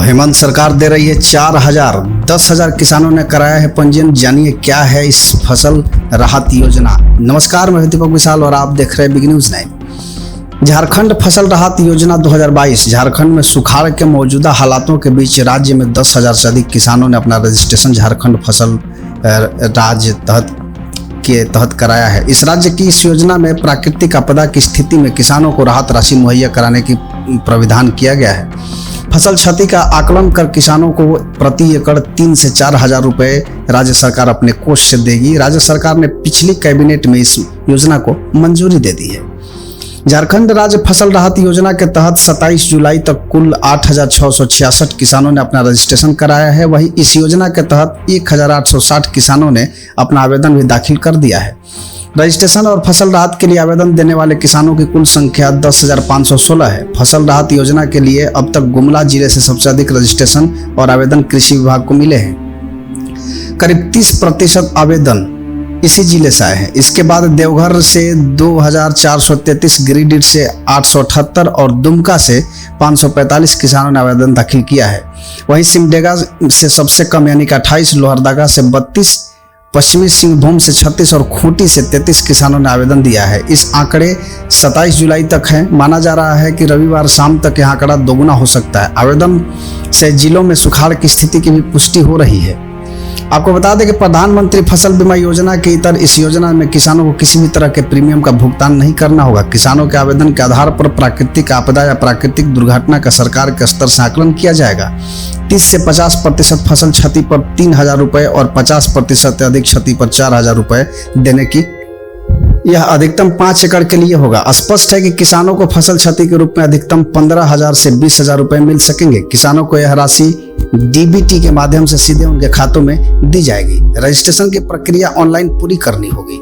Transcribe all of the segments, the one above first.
हेमंत सरकार दे रही है 4,000, 10,000 किसानों ने कराया है पंजीयन। जानिए क्या है इस फसल राहत योजना। नमस्कार, मैं दीपक विशाल और आप देख रहे हैं बिग न्यूज 9। झारखंड फसल राहत योजना 2022। झारखंड में सुखाड़ के मौजूदा हालातों के बीच राज्य में 10,000 से अधिक किसानों ने अपना रजिस्ट्रेशन झारखंड फसल राज्य के तहत कराया है। इस राज्य की इस योजना में प्राकृतिक आपदा की स्थिति में किसानों को राहत राशि मुहैया कराने की प्रावधान किया गया है। फसल क्षति का आकलन कर किसानों को प्रति एकड़ 3 से 4 हजार रुपए राज्य सरकार अपने कोष से देगी। राज्य सरकार ने पिछली कैबिनेट में इस योजना को मंजूरी दे दी है। झारखंड राज्य फसल राहत योजना के तहत 27 जुलाई तक कुल 8,666 किसानों ने अपना रजिस्ट्रेशन कराया है। वहीं इस योजना के तहत 1,860 किसानों ने अपना आवेदन भी दाखिल कर दिया है। रजिस्ट्रेशन और फसल राहत के लिए आवेदन देने वाले किसानों की कुल संख्या 10,516 है। फसल राहत योजना के लिए अब तक गुमला जिले से सबसे अधिक रजिस्ट्रेशन और आवेदन कृषि विभाग को मिले हैं। करीब 30% आवेदन इसी जिले से आए हैं। इसके बाद देवघर से 2,433, गिरिडीह से 878 और दुमका से 545 किसानों ने आवेदन दाखिल किया है। वहीं सिमडेगा से सबसे कम यानी कि 28, लोहरदगा से 32, पश्चिमी सिंहभूम से 36 और खूंटी से 33 किसानों ने आवेदन दिया है। इस आंकड़े 27 जुलाई तक हैं। माना जा रहा है कि रविवार शाम तक यह आंकड़ा दोगुना हो सकता है। आवेदन से जिलों में सुखाड़ की स्थिति की भी पुष्टि हो रही है। आपको बता दें कि प्रधानमंत्री फसल बीमा योजना के इतर इस योजना में किसानों को किसी भी तरह के प्रीमियम का भुगतान नहीं करना होगा। किसानों के आवेदन के आधार पर प्राकृतिक आपदा या प्राकृतिक दुर्घटना का सरकार के स्तर से आकलन किया जाएगा। 30 से 50% फसल क्षति पर 3,000 रुपए और 50% से अधिक क्षति पर 4,000 रुपए देने की यह अधिकतम 5 एकड़ के लिए होगा। स्पष्ट है कि किसानों को फसल क्षति के रूप में अधिकतम 15,000 से 20,000 रुपए मिल सकेंगे। किसानों को यह राशि डीबीटी के माध्यम से सीधे उनके खातों में दी जाएगी। रजिस्ट्रेशन की प्रक्रिया ऑनलाइन पूरी करनी होगी।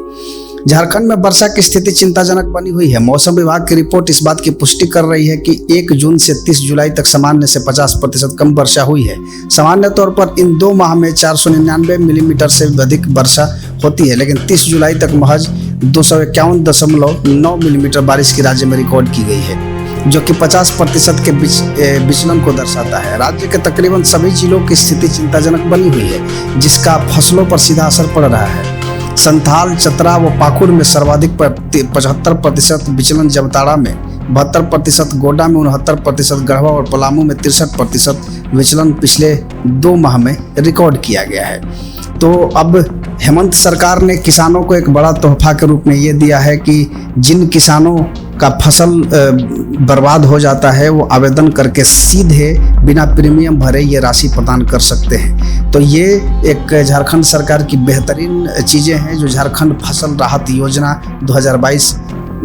झारखंड में वर्षा की स्थिति चिंताजनक बनी हुई है। मौसम विभाग की रिपोर्ट इस बात की पुष्टि कर रही है कि 1 जून से 30 जुलाई तक सामान्य से 50% कम वर्षा हुई है। सामान्य तौर पर इन 2 माह में 499 मिलीमीटर से अधिक वर्षा होती है, लेकिन 30 जुलाई तक महज 251.9 मिलीमीटर बारिश की राज्य में रिकॉर्ड की गई है, जो कि 50% के विचलन को दर्शाता है। राज्य के तकरीबन सभी जिलों की स्थिति चिंताजनक बनी हुई है, जिसका फसलों पर सीधा असर पड़ रहा है। संथाल, चतरा व पाकुड़ में सर्वाधिक 75% विचलन, जामताड़ा में 72%, गोड्डा में 69%, गढ़वा और पलामू में 63% विचलन पिछले 2 माह में रिकॉर्ड किया गया है। तो अब हेमंत सरकार ने किसानों को एक बड़ा तोहफा के रूप में ये दिया है कि जिन किसानों का फसल बर्बाद हो जाता है वो आवेदन करके सीधे बिना प्रीमियम भरे ये राशि प्रदान कर सकते हैं। तो ये एक झारखंड सरकार की बेहतरीन चीज़ें हैं जो झारखंड फसल राहत योजना 2022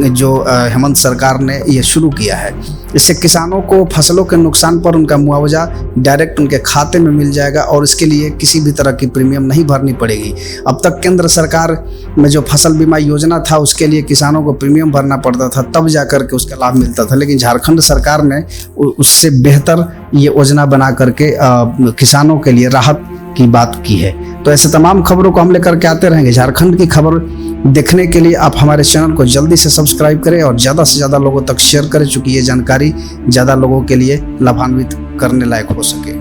जो हेमंत सरकार ने ये शुरू किया है। इससे किसानों को फसलों के नुकसान पर उनका मुआवजा डायरेक्ट उनके खाते में मिल जाएगा और इसके लिए किसी भी तरह की प्रीमियम नहीं भरनी पड़ेगी। अब तक केंद्र सरकार में जो फसल बीमा योजना था उसके लिए किसानों को प्रीमियम भरना पड़ता था, तब जाकर के उसका लाभ मिलता था, लेकिन झारखंड सरकार ने उससे बेहतर ये योजना बना करके किसानों के लिए राहत की बात की है। तो ऐसे तमाम खबरों को हम लेकर के आते रहेंगे। झारखंड की खबर देखने के लिए आप हमारे चैनल को जल्दी से सब्सक्राइब करें और ज़्यादा से ज़्यादा लोगों तक शेयर करें, चूँकि ये जानकारी ज़्यादा लोगों के लिए लाभान्वित करने लायक हो सके।